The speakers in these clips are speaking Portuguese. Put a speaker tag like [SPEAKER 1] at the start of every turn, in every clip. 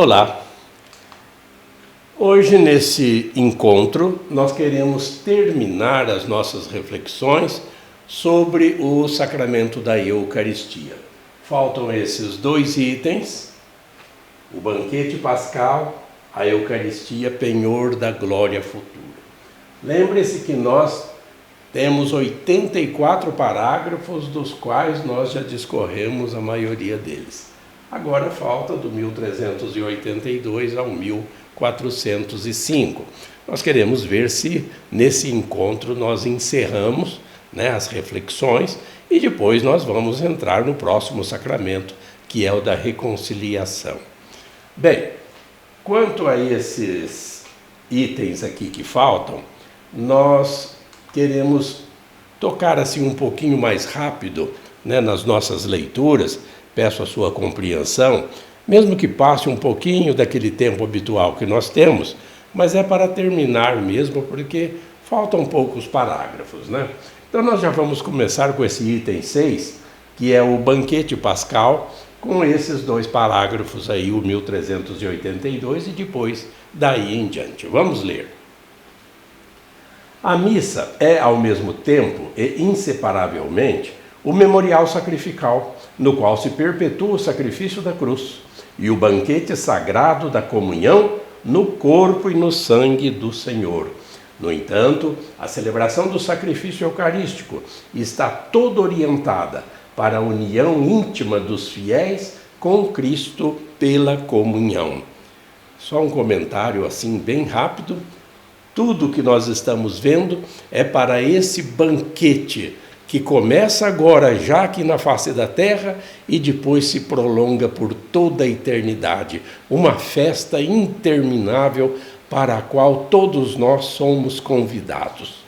[SPEAKER 1] Olá! Hoje, nesse encontro, nós queremos terminar as nossas reflexões sobre o sacramento da Eucaristia. Faltam esses dois itens, o banquete pascal, a Eucaristia, penhor da glória futura. Lembre-se que nós temos 84 parágrafos, dos quais nós já discorremos a maioria deles. Agora falta do 1382 ao 1405. Nós queremos ver se nesse encontro nós encerramos as reflexões e depois nós vamos entrar no próximo sacramento, que é o da reconciliação. Bem, quanto a esses itens aqui que faltam, nós queremos tocar assim um pouquinho mais rápido nas nossas leituras. Peço a sua compreensão, mesmo que passe um pouquinho daquele tempo habitual que nós temos, mas é para terminar mesmo, porque faltam poucos parágrafos, Então nós já vamos começar com esse item 6, que é o banquete pascal, com esses dois parágrafos aí, o 1382 e depois daí em diante. Vamos ler. A missa é, ao mesmo tempo e inseparavelmente, o memorial sacrificial, no qual se perpetua o sacrifício da cruz, e o banquete sagrado da comunhão no corpo e no sangue do Senhor. No entanto, a celebração do sacrifício eucarístico está toda orientada para a união íntima dos fiéis com Cristo pela comunhão. Só um comentário assim bem rápido. Tudo que nós estamos vendo é para esse banquete que começa agora, já aqui na face da terra, e depois se prolonga por toda a eternidade. Uma festa interminável para a qual todos nós somos convidados.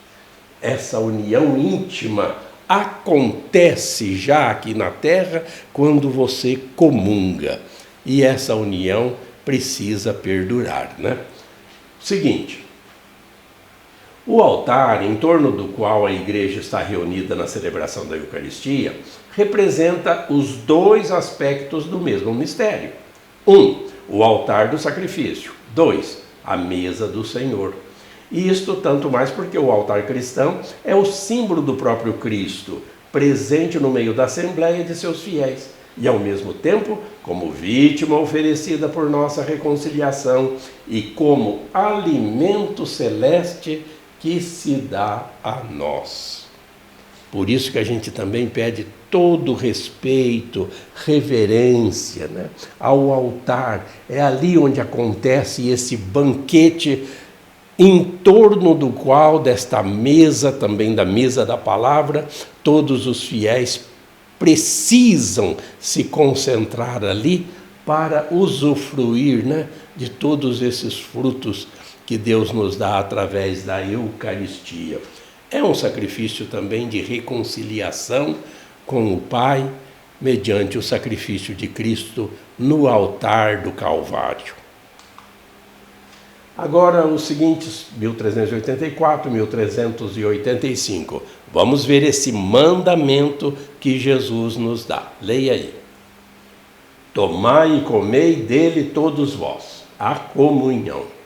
[SPEAKER 1] Essa união íntima acontece já aqui na terra quando você comunga. E essa união precisa perdurar, Seguinte. O altar, em torno do qual a igreja está reunida na celebração da Eucaristia, representa os dois aspectos do mesmo mistério. 1. O altar do sacrifício. 2. A mesa do Senhor. E isto tanto mais porque o altar cristão é o símbolo do próprio Cristo, presente no meio da assembleia de seus fiéis, e ao mesmo tempo como vítima oferecida por nossa reconciliação e como alimento celeste que se dá a nós. Por isso que a gente também pede todo respeito, reverência, ao altar. É ali onde acontece esse banquete, em torno do qual, desta mesa, também da mesa da palavra, todos os fiéis precisam se concentrar ali para usufruir de todos esses frutos que Deus nos dá através da Eucaristia. É um sacrifício também de reconciliação com o Pai, mediante o sacrifício de Cristo no altar do Calvário. Agora, os seguintes, 1384, 1385. Vamos ver esse mandamento que Jesus nos dá. Leia aí. Tomai e comei dele todos vós, a comunhão.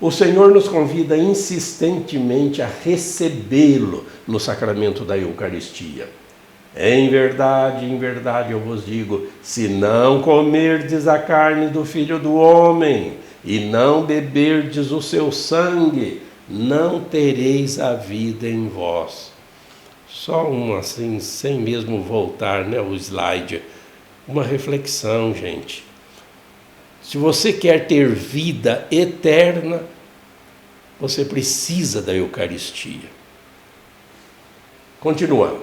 [SPEAKER 1] O Senhor nos convida insistentemente a recebê-lo no sacramento da Eucaristia. Em verdade, eu vos digo, se não comerdes a carne do Filho do Homem e não beberdes o seu sangue, não tereis a vida em vós. Só assim, sem mesmo voltar o slide, uma reflexão, gente. Se você quer ter vida eterna, você precisa da Eucaristia. Continuando.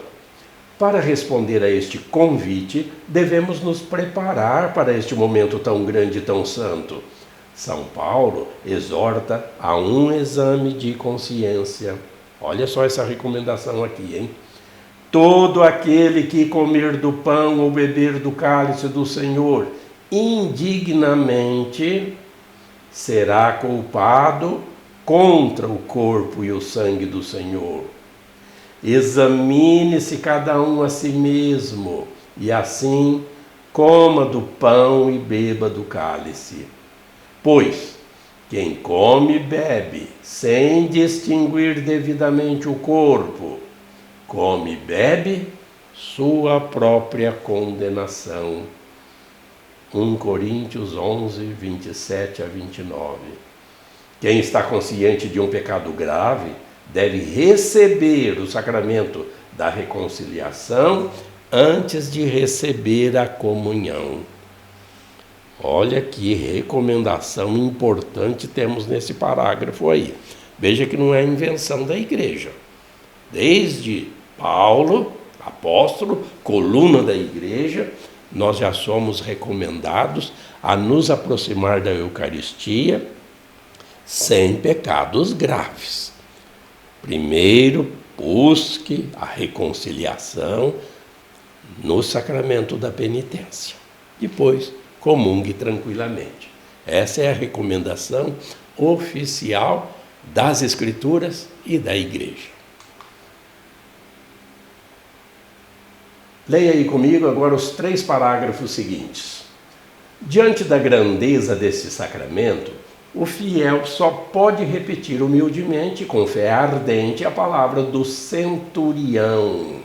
[SPEAKER 1] Para responder a este convite, devemos nos preparar para este momento tão grande e tão santo. São Paulo exorta a um exame de consciência. Olha só essa recomendação aqui, hein? Todo aquele que comer do pão ou beber do cálice do Senhor indignamente será culpado contra o corpo e o sangue do Senhor. Examine-se cada um a si mesmo, e assim coma do pão e beba do cálice. Pois quem come e bebe, sem distinguir devidamente o corpo, come e bebe sua própria condenação. 1 Coríntios 11, 27 a 29. Quem está consciente de um pecado grave deve receber o sacramento da reconciliação antes de receber a comunhão. Olha que recomendação importante temos nesse parágrafo aí. Veja que não é invenção da igreja. Desde Paulo, apóstolo, coluna da igreja, nós já somos recomendados a nos aproximar da Eucaristia sem pecados graves. Primeiro, busque a reconciliação no sacramento da penitência. Depois, comungue tranquilamente. Essa é a recomendação oficial das Escrituras e da Igreja. Leia aí comigo agora os 3 parágrafos seguintes. Diante da grandeza deste sacramento, o fiel só pode repetir humildemente, com fé ardente, a palavra do centurião.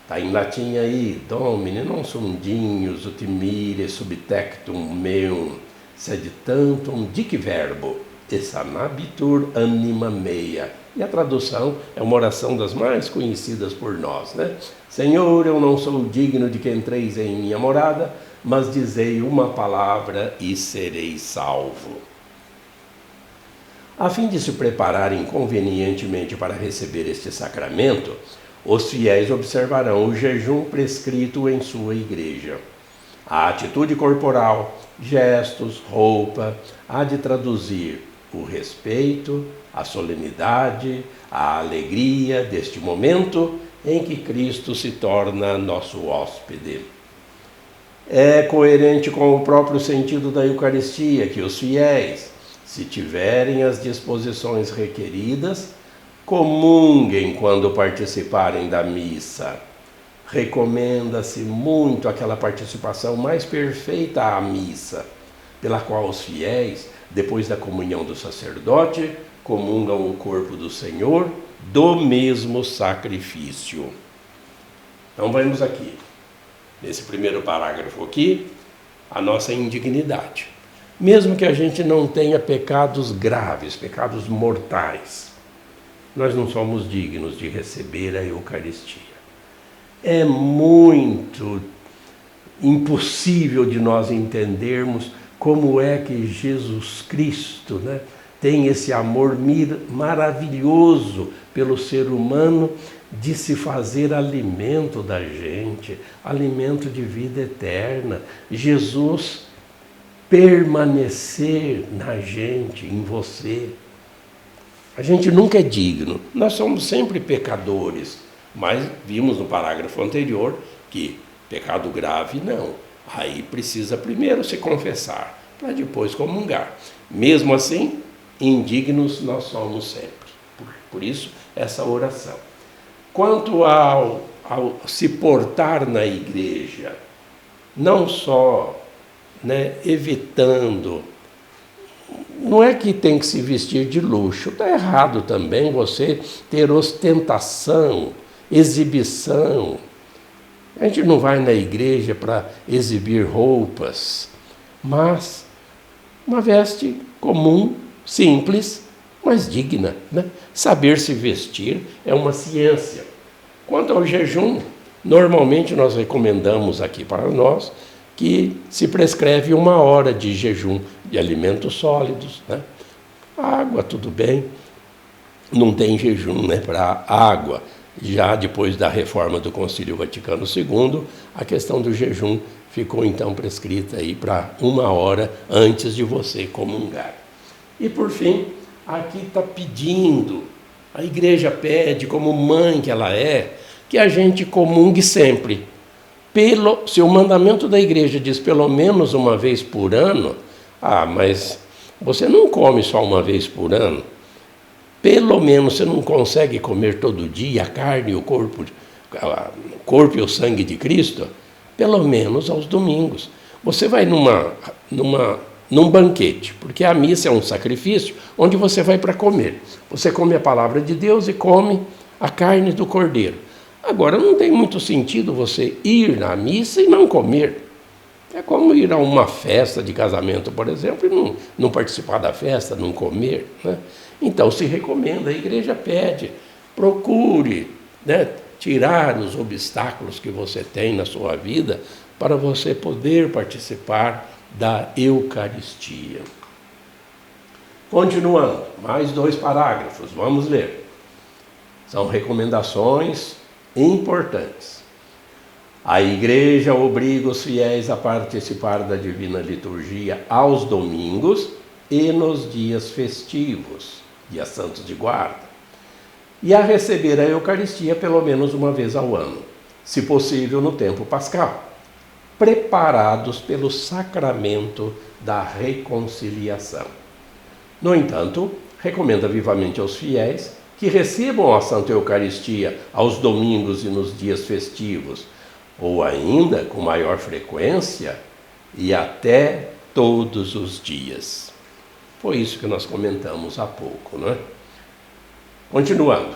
[SPEAKER 1] Está em latim aí: Domine, non sum dignus ut timere subtectum meum, sed tantum dic verbo, e sanabitur anima mea. E a tradução é uma oração das mais conhecidas por nós, né? Senhor, eu não sou digno de que entreis em minha morada, mas dizei uma palavra e serei salvo. A fim de se prepararem convenientemente para receber este sacramento, os fiéis observarão o jejum prescrito em sua igreja. A atitude corporal, gestos, roupa, há de traduzir o respeito, a solenidade, a alegria deste momento em que Cristo se torna nosso hóspede. É coerente com o próprio sentido da Eucaristia que os fiéis, se tiverem as disposições requeridas, comunguem quando participarem da missa. Recomenda-se muito aquela participação mais perfeita à missa, pela qual os fiéis, depois da comunhão do sacerdote, comungam o corpo do Senhor do mesmo sacrifício. Então vamos aqui, nesse primeiro parágrafo aqui, a nossa indignidade. Mesmo que a gente não tenha pecados graves, pecados mortais, nós não somos dignos de receber a Eucaristia. É muito impossível de nós entendermos como é que Jesus Cristo, né, tem esse amor maravilhoso pelo ser humano de se fazer alimento da gente, alimento de vida eterna. Jesus permanecer na gente, em você. A gente nunca é digno, nós somos sempre pecadores, mas vimos no parágrafo anterior que pecado grave não. Aí precisa primeiro se confessar, para depois comungar. Mesmo assim, indignos nós somos sempre. Por isso, essa oração. Quanto ao se portar na igreja, não só, né, evitando, não é que tem que se vestir de luxo, está errado também você ter ostentação, exibição. A gente não vai na igreja para exibir roupas, mas uma veste comum, simples, mas digna, né? Saber se vestir é uma ciência. Quanto ao jejum, normalmente nós recomendamos aqui para nós que se prescreve 1 hora de jejum de alimentos sólidos, né? Água, tudo bem, não tem jejum, né, para água. Já depois da reforma do Concílio Vaticano II, a questão do jejum ficou então prescrita aí para 1 hora antes de você comungar. E por fim, aqui está pedindo, a igreja pede, como mãe que ela é, que a gente comungue sempre. Se o mandamento da igreja diz pelo menos 1 vez por ano, mas você não come só 1 vez por ano. Pelo menos você não consegue comer todo dia a carne e o corpo e o sangue de Cristo, pelo menos aos domingos. Você vai numa num banquete, porque a missa é um sacrifício onde você vai para comer. Você come a palavra de Deus e come a carne do cordeiro. Agora, não tem muito sentido você ir na missa e não comer. É como ir a uma festa de casamento, por exemplo, e não participar da festa, não comer, né? Então, se recomenda, a igreja pede, procure, né, tirar os obstáculos que você tem na sua vida para você poder participar da Eucaristia. Continuando, mais 2 parágrafos, vamos ler. São recomendações importantes. A Igreja obriga os fiéis a participar da Divina Liturgia aos domingos e nos dias festivos, dias santos de guarda, e a receber a Eucaristia pelo menos uma vez ao ano, se possível no tempo pascal, preparados pelo sacramento da reconciliação. No entanto, recomenda vivamente aos fiéis que recebam a Santa Eucaristia aos domingos e nos dias festivos, ou ainda com maior frequência e até todos os dias. Foi isso que nós comentamos há pouco, não é? Continuando.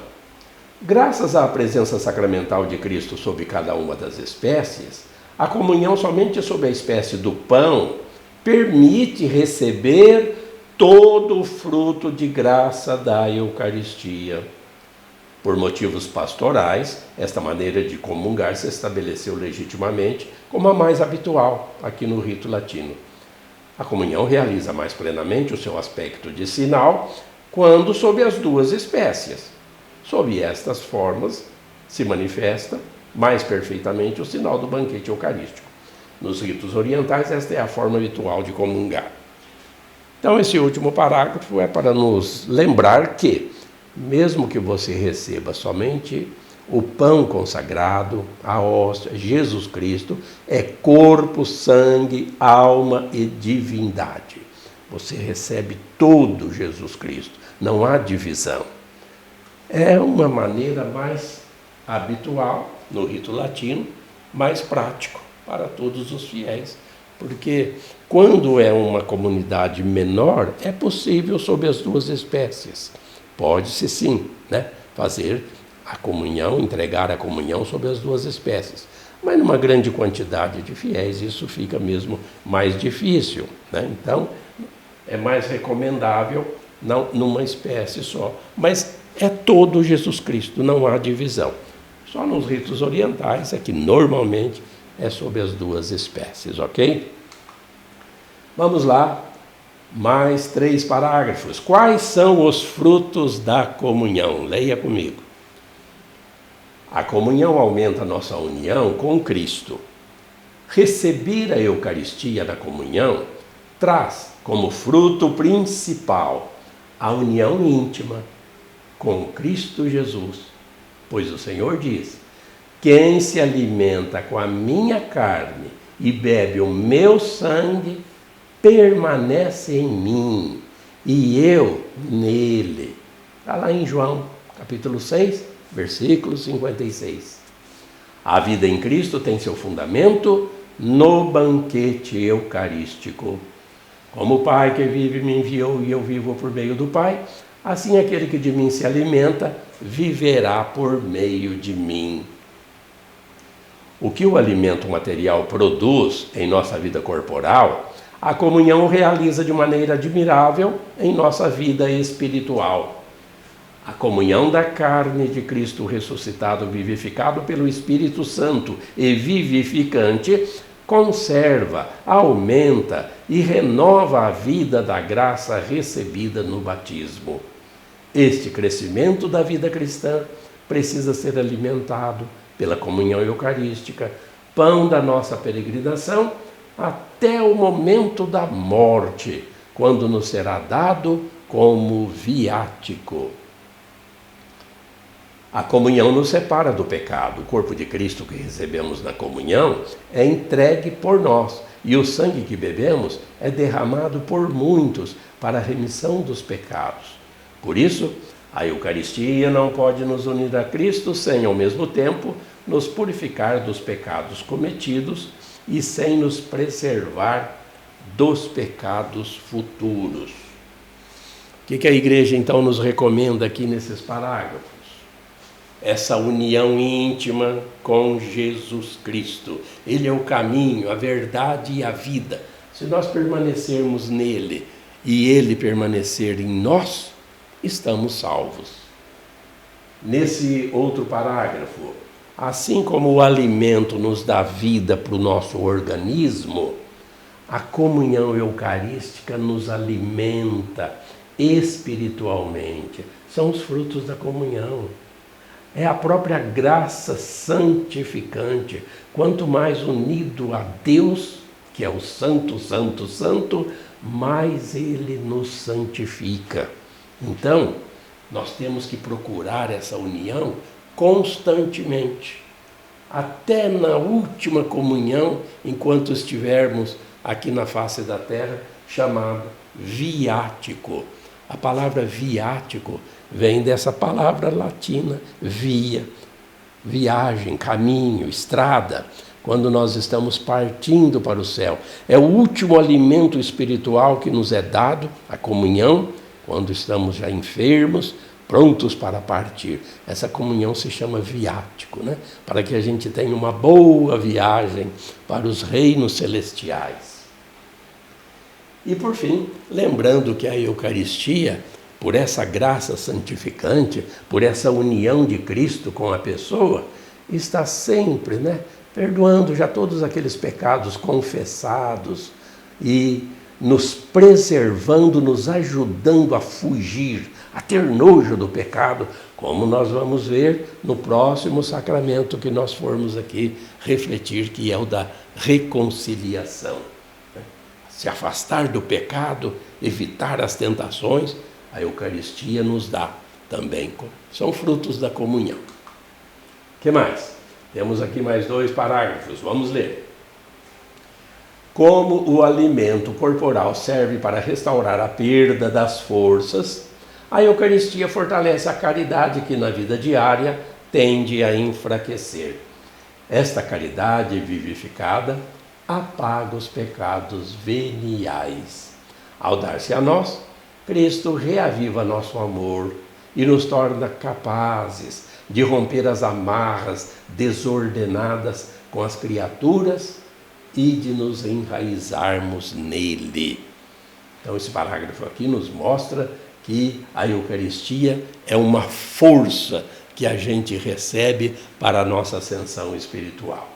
[SPEAKER 1] Graças à presença sacramental de Cristo sobre cada uma das espécies, a comunhão somente sob a espécie do pão permite receber todo o fruto de graça da Eucaristia. Por motivos pastorais, esta maneira de comungar se estabeleceu legitimamente como a mais habitual aqui no rito latino. A comunhão realiza mais plenamente o seu aspecto de sinal quando sob as 2 espécies. Sob estas formas se manifesta mais perfeitamente o sinal do banquete eucarístico. Nos ritos orientais, esta é a forma habitual de comungar. Então, esse último parágrafo é para nos lembrar que, mesmo que você receba somente o pão consagrado, a hóstia, Jesus Cristo, é corpo, sangue, alma e divindade. Você recebe todo Jesus Cristo, não há divisão. É uma maneira mais habitual, no rito latino, mais prático para todos os fiéis, porque quando é uma comunidade menor, é possível sob as 2 espécies. Pode-se sim, né, fazer a comunhão, entregar a comunhão sob as 2 espécies. Mas numa grande quantidade de fiéis isso fica mesmo mais difícil, né? Então é mais recomendável não numa espécie só. Mas é todo Jesus Cristo, não há divisão. Só nos ritos orientais é que normalmente é sob as 2 espécies, ok? Vamos lá, mais 3 parágrafos. Quais são os frutos da comunhão? Leia comigo. A comunhão aumenta a nossa união com Cristo. Receber a Eucaristia da comunhão traz como fruto principal a união íntima com Cristo Jesus, pois o Senhor diz: quem se alimenta com a minha carne e bebe o meu sangue permanece em mim e eu nele. Está lá em João, capítulo 6, versículo 56. A vida em Cristo tem seu fundamento no banquete eucarístico. Como o Pai que vive me enviou e eu vivo por meio do Pai, assim aquele que de mim se alimenta viverá por meio de mim. O que o alimento material produz em nossa vida corporal, a comunhão realiza de maneira admirável em nossa vida espiritual. A comunhão da carne de Cristo ressuscitado, vivificado pelo Espírito Santo e vivificante, conserva, aumenta e renova a vida da graça recebida no batismo. Este crescimento da vida cristã precisa ser alimentado pela comunhão eucarística, pão da nossa peregrinação, até o momento da morte, quando nos será dado como viático. A comunhão nos separa do pecado. O corpo de Cristo que recebemos na comunhão é entregue por nós, e o sangue que bebemos é derramado por muitos para a remissão dos pecados. Por isso, a Eucaristia não pode nos unir a Cristo sem, ao mesmo tempo, nos purificar dos pecados cometidos e sem nos preservar dos pecados futuros. O que a igreja então nos recomenda aqui nesses parágrafos? Essa união íntima com Jesus Cristo. Ele é o caminho, a verdade e a vida. Se nós permanecermos nele e ele permanecer em nós, estamos salvos. Nesse outro parágrafo, assim como o alimento nos dá vida para o nosso organismo, a comunhão eucarística nos alimenta espiritualmente. São os frutos da comunhão. É a própria graça santificante. Quanto mais unido a Deus, que é o Santo, Santo, Santo, mais Ele nos santifica. Então, nós temos que procurar essa união constantemente. Até na última comunhão, enquanto estivermos aqui na face da terra, chamado viático. A palavra viático vem dessa palavra latina, via, viagem, caminho, estrada, quando nós estamos partindo para o céu. É o último alimento espiritual que nos é dado, a comunhão, quando estamos já enfermos, prontos para partir. Essa comunhão se chama viático, né? Para que a gente tenha uma boa viagem para os reinos celestiais. E por fim, lembrando que a Eucaristia, por essa graça santificante, por essa união de Cristo com a pessoa, está sempre, perdoando já todos aqueles pecados confessados e nos preservando, nos ajudando a fugir, a ter nojo do pecado, como nós vamos ver no próximo sacramento que nós formos aqui refletir, que é o da reconciliação. Se afastar do pecado, evitar as tentações, a Eucaristia nos dá também. São frutos da comunhão. O que mais? Temos aqui mais 2 parágrafos, vamos ler. Como o alimento corporal serve para restaurar a perda das forças, a Eucaristia fortalece a caridade que na vida diária tende a enfraquecer. Esta caridade vivificada apaga os pecados veniais. Ao dar-se a nós, Cristo reaviva nosso amor e nos torna capazes de romper as amarras desordenadas com as criaturas e de nos enraizarmos nele. Então esse parágrafo aqui nos mostra que a Eucaristia é uma força que a gente recebe para a nossa ascensão espiritual.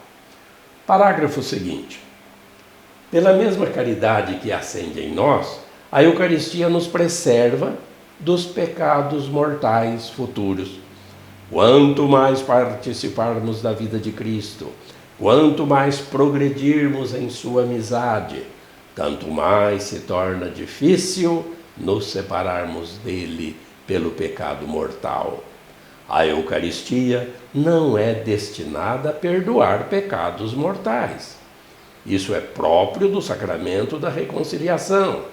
[SPEAKER 1] Parágrafo seguinte. Pela mesma caridade que acende em nós, a Eucaristia nos preserva dos pecados mortais futuros. Quanto mais participarmos da vida de Cristo, quanto mais progredirmos em sua amizade, tanto mais se torna difícil nos separarmos dele pelo pecado mortal. A Eucaristia não é destinada a perdoar pecados mortais. Isso é próprio do sacramento da reconciliação.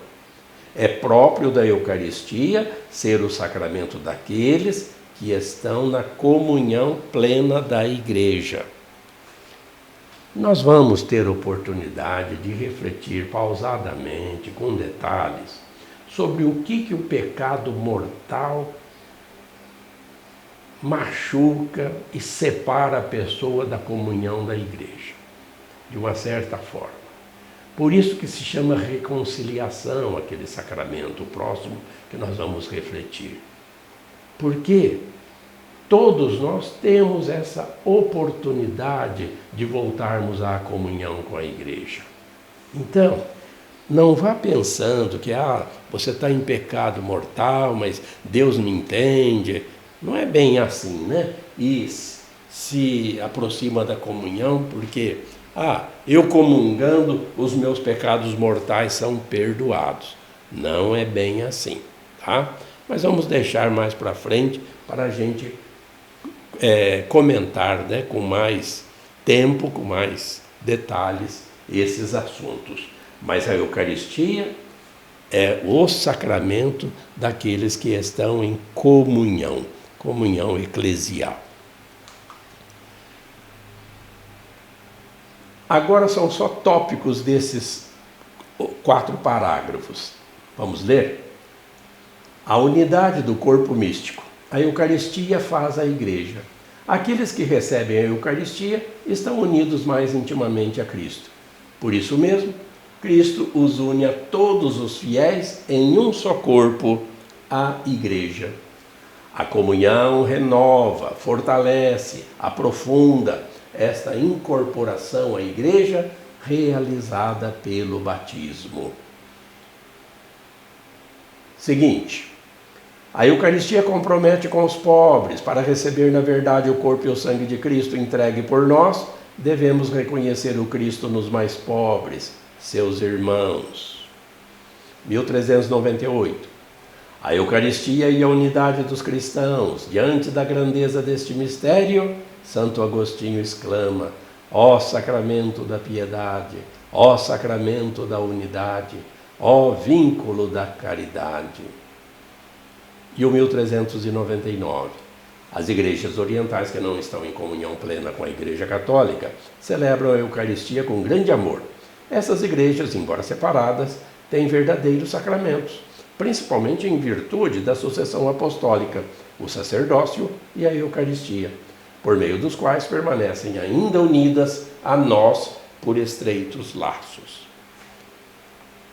[SPEAKER 1] É próprio da Eucaristia ser o sacramento daqueles que estão na comunhão plena da Igreja. Nós vamos ter oportunidade de refletir pausadamente, com detalhes, sobre o que o pecado mortal machuca e separa a pessoa da comunhão da Igreja, de uma certa forma. Por isso que se chama reconciliação aquele sacramento, o próximo que nós vamos refletir. Porque todos nós temos essa oportunidade de voltarmos à comunhão com a Igreja. Então, não vá pensando que você está em pecado mortal, mas Deus me entende. Não é bem assim, né? E se aproxima da comunhão porque, eu comungando, os meus pecados mortais são perdoados. Não é bem assim, tá? Mas vamos deixar mais para frente para a gente comentar, com mais tempo, com mais detalhes, esses assuntos. Mas a Eucaristia é o sacramento daqueles que estão em comunhão eclesial. Agora são só tópicos desses 4 parágrafos. Vamos ler? A unidade do corpo místico. A Eucaristia faz a Igreja. Aqueles que recebem a Eucaristia estão unidos mais intimamente a Cristo. Por isso mesmo, Cristo os une a todos os fiéis em um só corpo, a Igreja. A comunhão renova, fortalece, aprofunda esta incorporação à Igreja realizada pelo batismo. Seguinte, a Eucaristia compromete com os pobres. Para receber na verdade o corpo e o sangue de Cristo entregue por nós, devemos reconhecer o Cristo nos mais pobres, seus irmãos. 1398. A Eucaristia e a unidade dos cristãos. Diante da grandeza deste mistério, Santo Agostinho exclama: ó sacramento da piedade, ó sacramento da unidade, ó vínculo da caridade. E o 1399. As igrejas orientais que não estão em comunhão plena com a Igreja Católica celebram a Eucaristia com grande amor. Essas igrejas, embora separadas, têm verdadeiros sacramentos, principalmente em virtude da sucessão apostólica, o sacerdócio e a Eucaristia, por meio dos quais permanecem ainda unidas a nós por estreitos laços.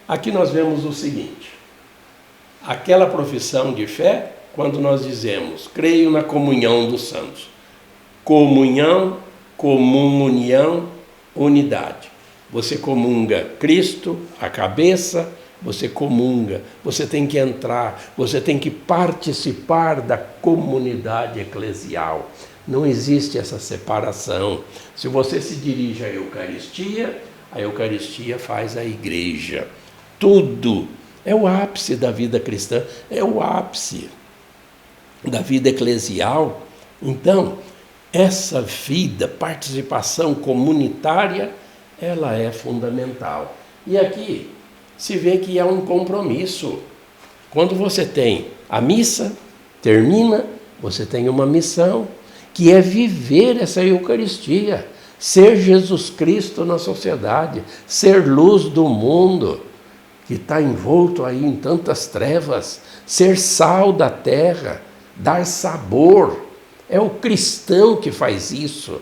[SPEAKER 1] Aqui nós vemos o seguinte: aquela profissão de fé, quando nós dizemos, creio na comunhão dos santos. Comunhão, comunhão, unidade. Você comunga Cristo, a cabeça, você comunga, você tem que entrar, você tem que participar da comunidade eclesial. Não existe essa separação. Se você se dirige à Eucaristia, a Eucaristia faz a Igreja. Tudo é o ápice da vida cristã, é o ápice da vida eclesial. Então, essa vida, participação comunitária, ela é fundamental. E aqui se vê que é um compromisso. Quando você tem a missa, termina, você tem uma missão, que é viver essa Eucaristia, ser Jesus Cristo na sociedade, ser luz do mundo, que está envolto aí em tantas trevas, ser sal da terra, dar sabor. É o cristão que faz isso,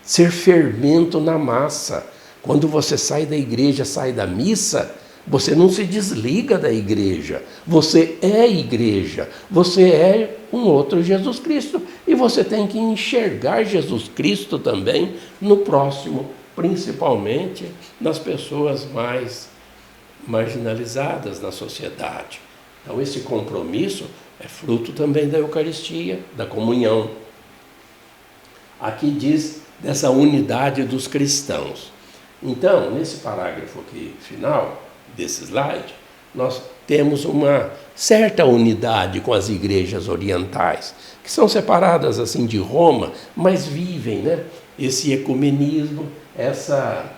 [SPEAKER 1] ser fermento na massa. Quando você sai da igreja, sai da missa, você não se desliga da igreja, você é igreja, você é um outro Jesus Cristo, e você tem que enxergar Jesus Cristo também no próximo, principalmente nas pessoas mais marginalizadas na sociedade. Então esse compromisso é fruto também da Eucaristia, da comunhão. Aqui diz dessa unidade dos cristãos. Então, nesse parágrafo aqui final desse slide, nós temos uma certa unidade com as igrejas orientais, que são separadas assim de Roma, mas vivem, né, esse ecumenismo, essa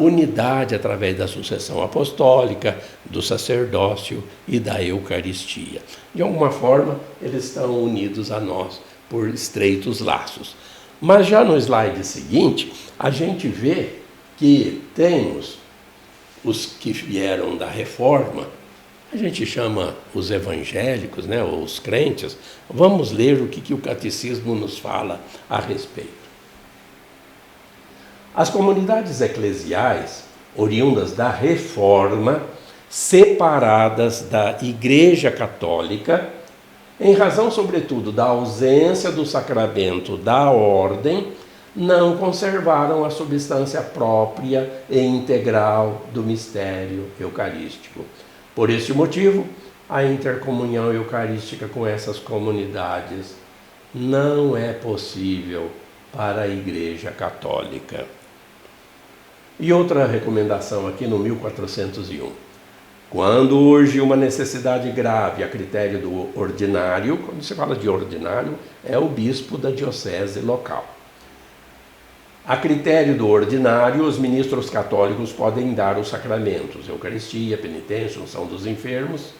[SPEAKER 1] unidade através da sucessão apostólica, do sacerdócio e da Eucaristia. De alguma forma, eles estão unidos a nós por estreitos laços. Mas já no slide seguinte, a gente vê que temos os que vieram da Reforma, a gente chama os evangélicos, né, ou os crentes. Vamos ler o que o catecismo nos fala a respeito. As comunidades eclesiais, oriundas da Reforma, separadas da Igreja Católica, em razão, sobretudo, da ausência do sacramento da ordem, não conservaram a substância própria e integral do mistério eucarístico. Por este motivo, a intercomunhão eucarística com essas comunidades não é possível para a Igreja Católica. E outra recomendação aqui no 1401. Quando urge uma necessidade grave a critério do ordinário, quando se fala de ordinário, é o bispo da diocese local. A critério do ordinário, os ministros católicos podem dar os sacramentos, Eucaristia, penitência, unção dos enfermos,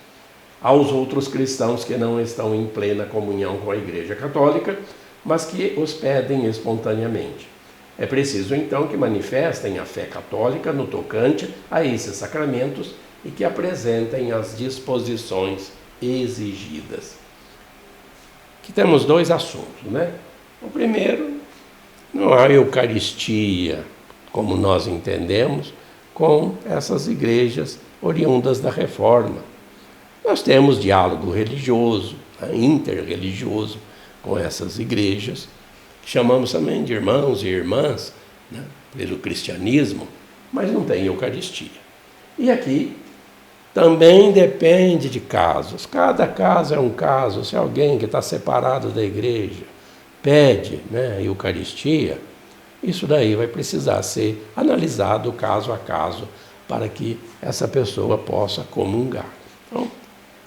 [SPEAKER 1] aos outros cristãos que não estão em plena comunhão com a Igreja Católica, mas que os pedem espontaneamente. É preciso então que manifestem a fé católica no tocante a esses sacramentos e que apresentem as disposições exigidas. Aqui temos dois assuntos, né? O primeiro, não há Eucaristia, como nós entendemos, com essas igrejas oriundas da Reforma. Nós temos diálogo religioso, interreligioso, com essas igrejas, que chamamos também de irmãos e irmãs, né, pelo cristianismo, mas não tem Eucaristia. E aqui também depende de casos. Cada caso é um caso. Se alguém que está separado da igreja pede, né, Eucaristia, isso daí vai precisar ser analisado caso a caso para que essa pessoa possa comungar. Então,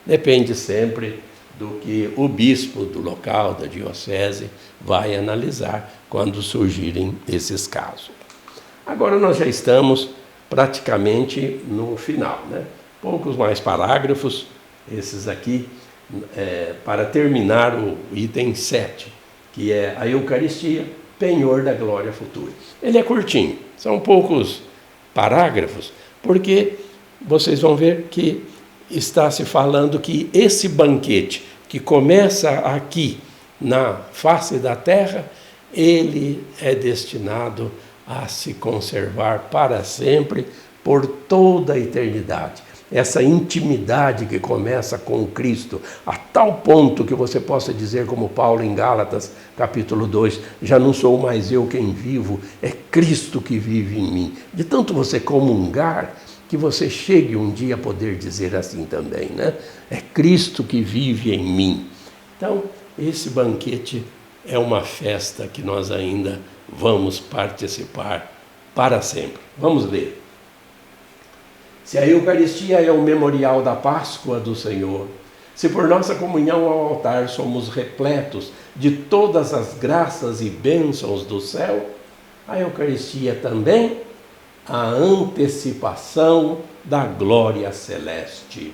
[SPEAKER 1] depende sempre do que o bispo do local, da diocese, vai analisar quando surgirem esses casos. Agora nós já estamos praticamente no final, né? Poucos mais parágrafos, esses aqui, para terminar o item 7, que é a Eucaristia, penhor da glória futura. Ele é curtinho, são poucos parágrafos, porque vocês vão ver que está se falando que esse banquete que começa aqui na face da terra, ele é destinado a se conservar para sempre, por toda a eternidade. Essa intimidade que começa com Cristo, a tal ponto que você possa dizer, como Paulo em Gálatas, capítulo 2, já não sou mais eu quem vivo, é Cristo que vive em mim. De tanto você comungar, que você chegue um dia a poder dizer assim também, né? É Cristo que vive em mim. Então, esse banquete é uma festa que nós ainda vamos participar para sempre. Vamos ler. Se a Eucaristia é o memorial da Páscoa do Senhor, se por nossa comunhão ao altar somos repletos de todas as graças e bênçãos do céu, a Eucaristia também a antecipação da glória celeste.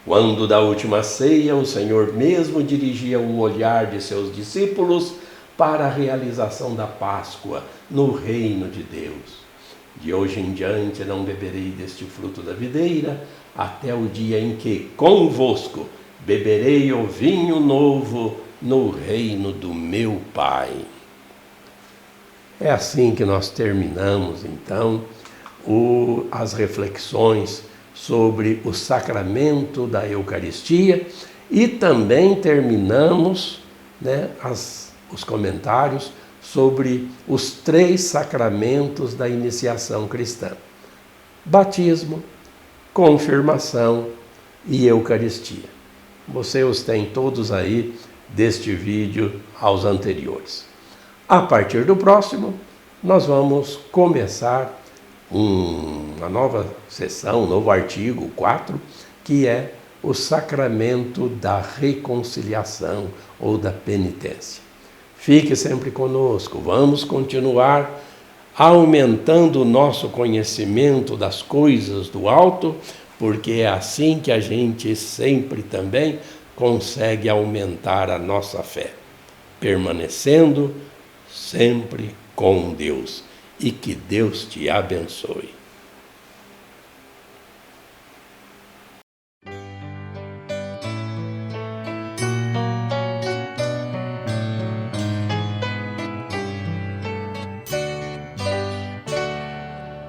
[SPEAKER 1] Quando da última ceia o Senhor mesmo dirigia o olhar de seus discípulos para a realização da Páscoa no reino de Deus. De hoje em diante não beberei deste fruto da videira, até o dia em que convosco beberei o vinho novo no reino do meu Pai. É assim que nós terminamos, então, as reflexões sobre o sacramento da Eucaristia e também terminamos, né, os comentários sobre os 3 sacramentos da iniciação cristã: batismo, confirmação e Eucaristia. Você os tem todos aí deste vídeo aos anteriores. A partir do próximo, nós vamos começar uma nova sessão, um novo artigo 4, que é o sacramento da reconciliação ou da penitência. Fique sempre conosco, vamos continuar aumentando o nosso conhecimento das coisas do alto, porque é assim que a gente sempre também consegue aumentar a nossa fé, permanecendo sempre com Deus. E que Deus te abençoe.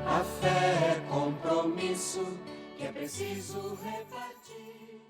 [SPEAKER 2] A fé é compromisso que é preciso repartir.